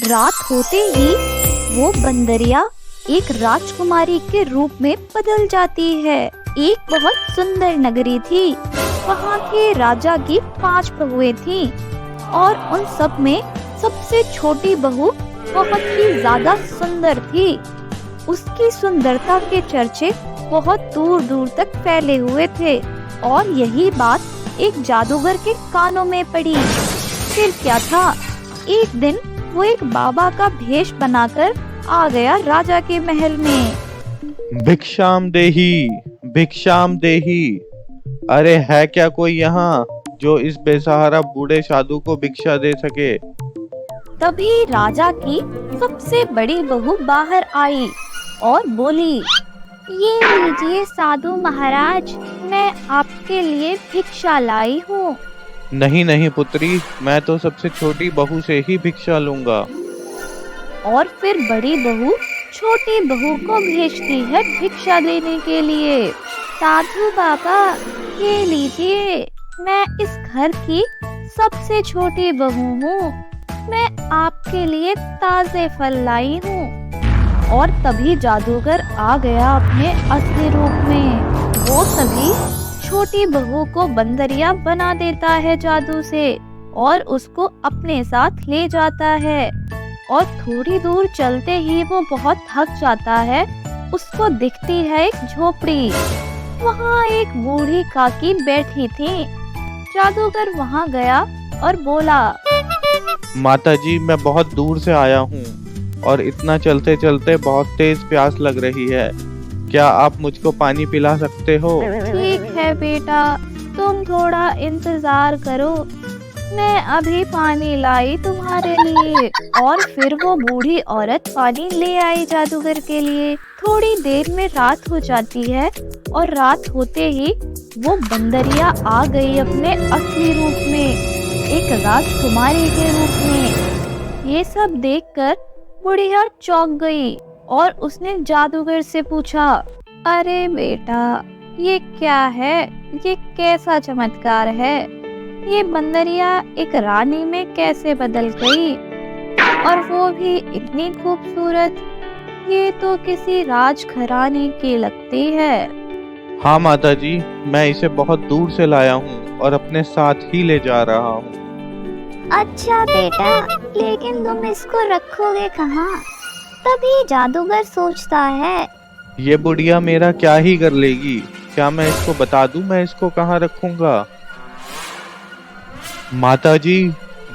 रात होते ही वो बंदरिया एक राजकुमारी के रूप में बदल जाती है। एक बहुत सुंदर नगरी थी। वहाँ के राजा की 5 बहुएं थीं और उन सब में सबसे छोटी बहू बहुत ही ज्यादा सुंदर थी। उसकी सुंदरता के चर्चे बहुत दूर दूर तक फैले हुए थे और यही बात एक जादूगर के कानों में पड़ी। फिर क्या था, एक दिन वो एक बाबा का भेष बनाकर आ गया राजा के महल में। भिक्षाम देही, भिक्षाम देही। अरे है क्या कोई यहाँ जो इस बेसहारा बूढ़े साधु को भिक्षा दे सके? तभी राजा की सबसे बड़ी बहू बाहर आई और बोली, ये लीजिए साधु महाराज, मैं आपके लिए भिक्षा लाई हूँ। नहीं नहीं पुत्री, मैं तो सबसे छोटी बहू से ही भिक्षा लूंगा। और फिर बड़ी बहू छोटी बहू को भेजती है भिक्षा देने के लिए। साधु बाबा, ये लीजिए, मैं इस घर की सबसे छोटी बहू हूँ, मैं आपके लिए ताजे फल लाई हूँ। और तभी जादूगर आ गया अपने असली रूप में। वो तभी छोटी बहू को बंदरिया बना देता है जादू से और उसको अपने साथ ले जाता है। और थोड़ी दूर चलते ही वो बहुत थक जाता है। उसको दिखती है एक झोपड़ी। वहाँ एक बूढ़ी काकी बैठी थी। जादूगर वहाँ गया और बोला, माता जी, मैं बहुत दूर से आया हूँ और इतना चलते चलते बहुत तेज प्यास लग रही है। क्या आप मुझको पानी पिला सकते हो? ठीक है बेटा, तुम थोड़ा इंतजार करो, मैं अभी पानी लाई तुम्हारे लिए। और फिर वो बूढ़ी औरत पानी ले आई जादूगर के लिए। थोड़ी देर में रात हो जाती है और रात होते ही वो बंदरिया आ गई अपने असली रूप में, एक राजकुमारी के रूप में। ये सब देखकर बुढ़िया चौंक गई और उसने जादूगर से पूछा, अरे बेटा, ये क्या है? ये कैसा चमत्कार है? ये बंदरिया एक रानी में कैसे बदल गई? और वो भी इतनी खूबसूरत। ये तो किसी राजघराने की लगती है। हाँ माता जी, मैं इसे बहुत दूर से लाया हूँ और अपने साथ ही ले जा रहा हूँ। अच्छा बेटा, लेकिन तुम इसको रखोगे कहाँ? तभी जादूगर सोचता है, ये बुढ़िया मेरा क्या ही कर लेगी? क्या मैं इसको बता दूं मैं इसको कहाँ रखूंगा? माता जी,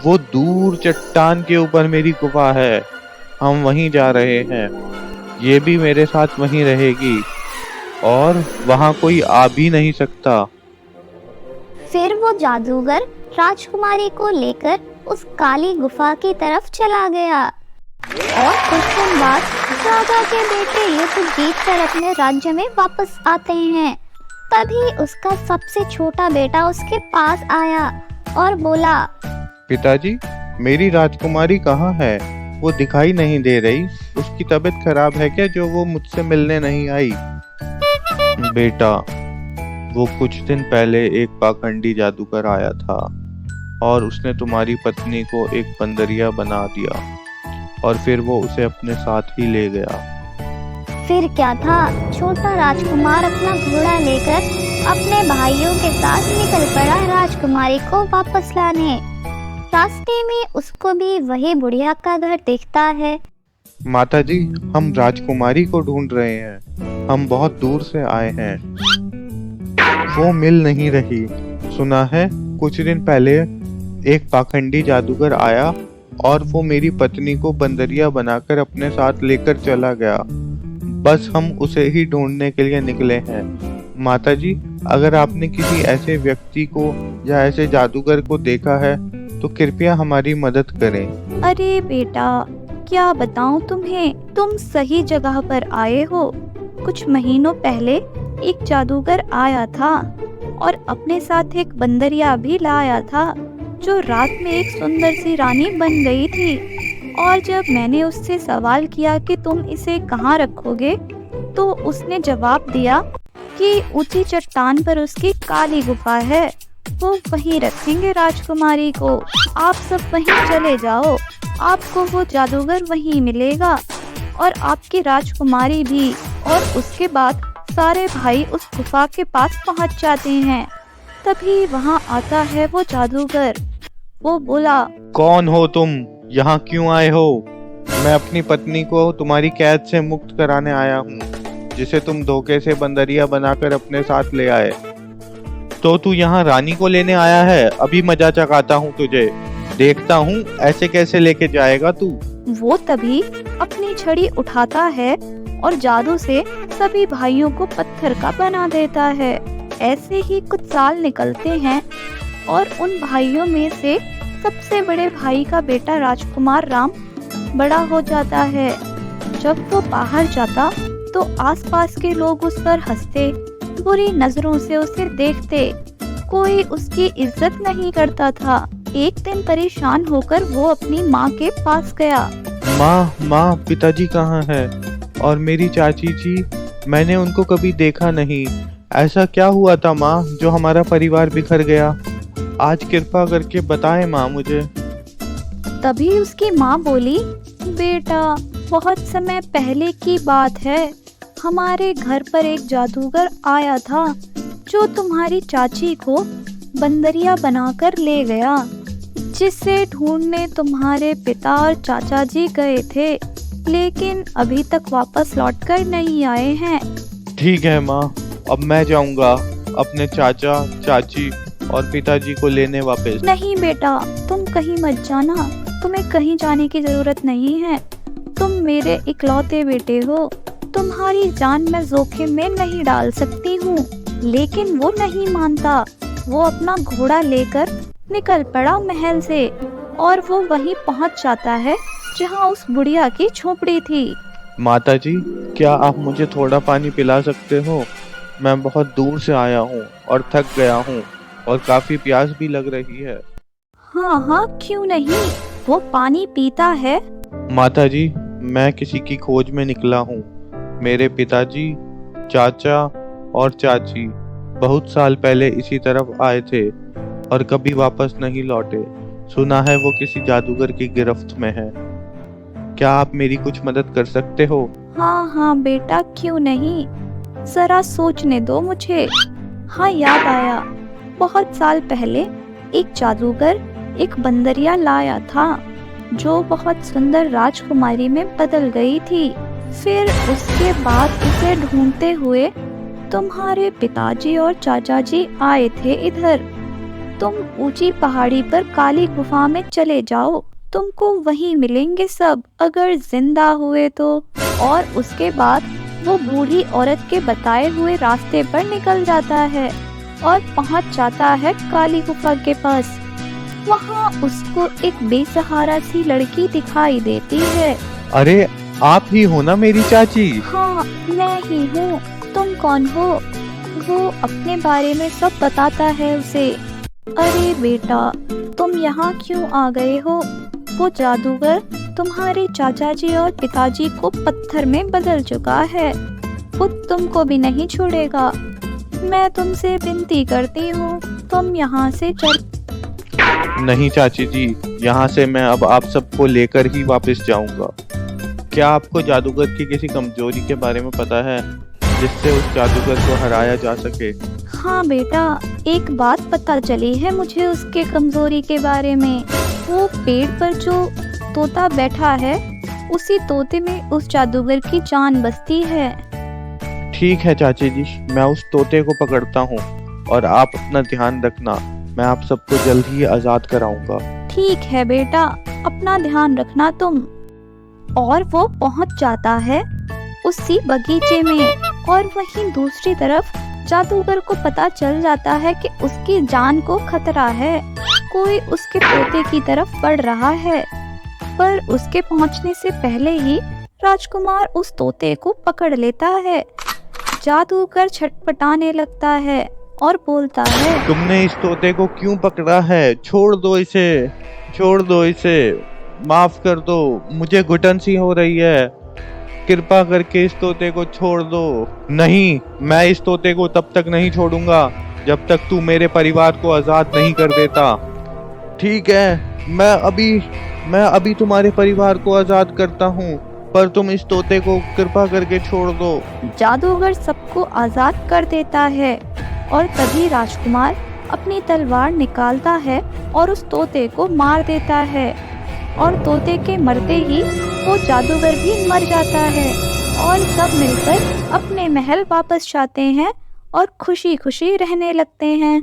वो दूर चट्टान के ऊपर मेरी गुफा है, हम वहीं जा रहे हैं। ये भी मेरे साथ वहीं रहेगी और वहाँ कोई आ भी नहीं सकता। फिर वो जादूगर राजकुमारी को लेकर उस काली गुफा की तरफ चला गया। और कुछ दिन बाद राजा के बेटे युद्ध जीतकर अपने राज्य में वापस आते हैं। तभी उसका सबसे छोटा बेटा उसके पास आया और बोला, पिताजी, मेरी राजकुमारी कहाँ है? वो दिखाई नहीं दे रही। उसकी तबीयत खराब है क्या जो वो मुझसे मिलने नहीं आई? बेटा, वो कुछ दिन पहले एक पाखंडी जादूगर आया था और उसने तुम्हारी पत्नी को एक बंदरिया बना दिया और फिर वो उसे अपने साथ ही ले गया। फिर क्या था, छोटा राजकुमार अपना घोड़ा लेकर अपने भाइयों के साथ निकल पड़ा राजकुमारी को वापस लाने। रास्ते में उसको भी वही बुढ़िया का घर दिखता है। माता जी, हम राजकुमारी को ढूंढ रहे हैं, हम बहुत दूर से आए हैं, वो मिल नहीं रही। सुना है कुछ दिन पहले एक पाखंडी जादूगर आया और वो मेरी पत्नी को बंदरिया बनाकर अपने साथ लेकर चला गया। बस हम उसे ही ढूंढने के लिए निकले हैं। माता जी, अगर आपने किसी ऐसे व्यक्ति को या ऐसे जादूगर को देखा है तो कृपया हमारी मदद करें। अरे बेटा, क्या बताऊं तुम्हें, तुम सही जगह पर आए हो। कुछ महीनों पहले एक जादूगर आया था और अपने साथ एक बंदरिया भी लाया था जो रात में एक सुंदर सी रानी बन गई थी। और जब मैंने उससे सवाल किया कि तुम इसे कहाँ रखोगे, तो उसने जवाब दिया कि ऊंची चट्टान पर उसकी काली गुफा है, वो वहीं रखेंगे राजकुमारी को, आप सब वहीं चले जाओ। आपको वो जादूगर वहीं मिलेगा और आपकी राजकुमारी भी। और उसके बाद सारे भाई उस गुफा के पास पहुंच जाते हैं। तभी वहां आता है वो जादूगर। वो बोला, कौन हो तुम? यहाँ क्यों आए हो? मैं अपनी पत्नी को तुम्हारी कैद से मुक्त कराने आया हूँ, जिसे तुम धोखे से बंदरिया बनाकर अपने साथ ले आए। तो तू यहाँ रानी को लेने आया है? अभी मजा चखाता हूँ तुझे, देखता हूँ ऐसे कैसे लेके जाएगा तू। वो तभी अपनी छड़ी उठाता है और जादू से सभी भाइयों को पत्थर का बना देता है। ऐसे ही कुछ साल निकलते हैं और उन भाइयों में से सबसे बड़े भाई का बेटा राजकुमार राम बड़ा हो जाता है। जब वो बाहर जाता तो आसपास के लोग उस पर हंसते, बुरी नजरों से उसे देखते। कोई उसकी इज्जत नहीं करता था। एक दिन परेशान होकर वो अपनी माँ के पास गया। माँ, पिताजी कहाँ है? और मेरी चाची जी, मैंने उनको कभी देखा नहीं। ऐसा क्या हुआ था माँ, जो हमारा परिवार बिखर गया? आज कृपा करके बताएं माँ मुझे। तभी उसकी माँ बोली, बेटा, बहुत समय पहले की बात है। हमारे घर पर एक जादूगर आया था जो तुम्हारी चाची को बंदरिया बनाकर ले गया, जिसे ढूंढने तुम्हारे पिता और चाचा जी गए थे, लेकिन अभी तक वापस लौटकर नहीं आए हैं। ठीक है माँ, अब मैं जाऊंगा अपने चाचा, चाची और पिताजी को लेने वापस। नहीं बेटा, तुम कहीं मत जाना। तुम्हें कहीं जाने की जरूरत नहीं है। तुम मेरे इकलौते बेटे हो। तुम्हारी जान मैं जोखिम में नहीं डाल सकती हूँ। लेकिन वो नहीं मानता। वो अपना घोड़ा लेकर निकल पड़ा महल से और वो वहीं पहुँच जाता है जहाँ उस बुढ़िया की झोपड़ी थी। माताजी, क्या आप मुझे थोड़ा पानी पिला सकते हो? मैं बहुत दूर से आया हूँ और थक गया हूँ और काफी प्यास भी लग रही है। हाँ हाँ, क्यों नहीं। वो पानी पीता है। माताजी, मैं किसी की खोज में निकला हूँ। मेरे पिताजी, चाचा और चाची बहुत साल पहले इसी तरफ आए थे और कभी वापस नहीं लौटे। सुना है वो किसी जादूगर की गिरफ्त में है। क्या आप मेरी कुछ मदद कर सकते हो? हाँ हाँ बेटा, क्यों नहीं। जरा सोचने दो मुझे। हाँ, याद आया। बहुत साल पहले एक जादूगर एक बंदरिया लाया था जो बहुत सुंदर राजकुमारी में बदल गई थी। फिर उसके बाद उसे ढूंढते हुए तुम्हारे पिताजी और चाचा जी आए थे इधर। तुम ऊंची पहाड़ी पर काली गुफा में चले जाओ, तुमको वहीं मिलेंगे सब, अगर जिंदा हुए तो। और उसके बाद वो बूढ़ी औरत के बताए हुए रास्ते पर निकल जाता है और पहुंच जाता है काली गुफा के पास। वहां उसको एक बेसहारा सी लड़की दिखाई देती है। अरे, आप ही हो ना मेरी चाची? हाँ, मैं ही हूँ। तुम कौन हो? वो अपने बारे में सब बताता है उसे। अरे बेटा, तुम यहाँ क्यों आ गए हो? वो जादूगर तुम्हारे चाचा जी और पिताजी को पत्थर में बदल चुका है। वो तुमको भी नहीं छोड़ेगा। मैं तुमसे विनती करती हूँ, तुम यहाँ से चल। नहीं चाची जी, यहाँ से मैं अब आप सबको लेकर ही वापस जाऊंगा। क्या आपको जादूगर की किसी कमजोरी के बारे में पता है जिससे उस जादूगर को हराया जा सके? हाँ बेटा, एक बात पता चली है मुझे उसके कमजोरी के बारे में। वो पेड़ पर जो तोता बैठा है, उसी तोते में उस जादूगर की जान बसती है। ठीक है चाची जी, मैं उस तोते को पकड़ता हूँ और आप अपना ध्यान रखना। मैं आप सबको जल्द ही आजाद कराऊंगा। ठीक है बेटा, अपना ध्यान रखना तुम। और वो पहुंच जाता है उसी बगीचे में और वहीं दूसरी तरफ जादूगर को पता चल जाता है कि उसकी जान को खतरा है। कोई उसके तोते की तरफ बढ़ रहा है, पर उसके पहुंचने से पहले ही राजकुमार उस तोते को पकड़ लेता है। जादूगर छटपटाने लगता है और बोलता है, तुमने इस तोते को क्यों पकड़ा है? छोड़ दो इसे, छोड़ दो इसे, माफ कर दो, मुझे घुटन सी हो रही है। कृपा करके इस तोते को छोड़ दो। नहीं, मैं इस तोते को तब तक नहीं छोड़ूंगा जब तक तू मेरे परिवार को आजाद नहीं कर देता। ठीक है, मैं अभी तुम्हारे परिवार को आजाद करता हूँ, पर तुम इस तोते को कृपा करके छोड़ दो। जादूगर सबको आजाद कर देता है और तभी राजकुमार अपनी तलवार निकालता है और उस तोते को मार देता है और तोते के मरते ही वो जादूगर भी मर जाता है और सब मिलकर अपने महल वापस जाते हैं और खुशी खुशी रहने लगते हैं।